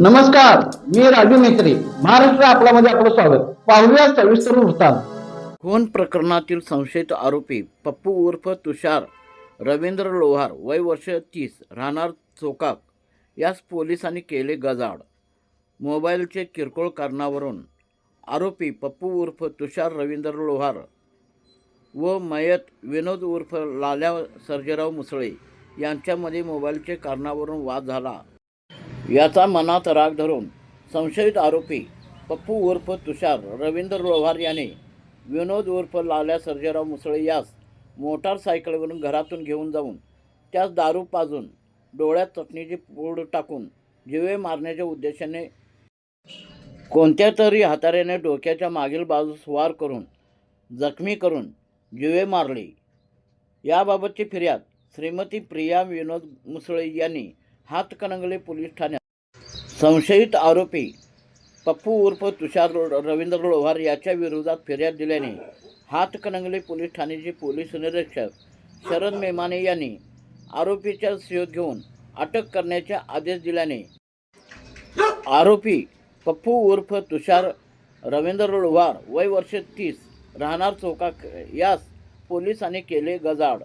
नमस्कार, मी राजू मेत्री. महाराष्ट्र आपल्यामध्ये आपलं स्वागत. पाहूया सविस्तर वृत्तांत. खून प्रकरणातील संशयित आरोपी पप्पू उर्फ तुषार रवींद्र लोहार वय वर्ष 30 राहणार चोकाक यास पोलिसांनी केले गजाआड. मोबाईलचे किरकोळ कारणावरून आरोपी पप्पू उर्फ तुषार रवींद्र लोहार व मयत विनोद उर्फ लाल्या सर्जेराव मुसळे यांच्यामध्ये मोबाईलचे कारणावरून वाद झाला. याचा मनात राग धरून संशयित आरोपी पप्पू उर्फ तुषार रवींद्र लोहार याने विनोद उर्फ लाल्या सर्जेराव मुसळे यास मोटारसायकलवरून घरातून घेऊन जाऊन त्यास दारू पाजून डोळ्यात चटणीची पूड टाकून जीवे मारण्याच्या उद्देशाने कोणत्या तरी हाताऱ्याने डोक्याच्या मागील बाजूस वार करून जखमी करून जीवे मारले. याबाबतची फिर्याद श्रीमती प्रिया विनोद मुसळे यांनी हातकणंगले पोलीस ठाण्यात संशयित आरोपी पप्पू उर्फ तुषार रवींद्र लोहार याच्या विरोधात फिर्याद दिल्याने हातकणंगले पोलीस ठाण्याचे पोलीस निरीक्षक शरद मेमाने यांनी आरोपीचा शोध घेऊन अटक करण्याचे आदेश दिल्याने आरोपी पप्पू उर्फ तुषार रवींद्र लोहार वय वर्ष 30 राहणार चोकाक यास पोलिसांनी केले गजाआड.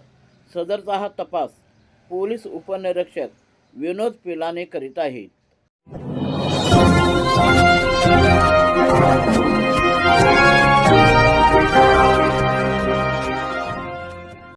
सदरचा हा तपास पोलीस उपनिरीक्षक विनोद पिलाने करीत आहेत.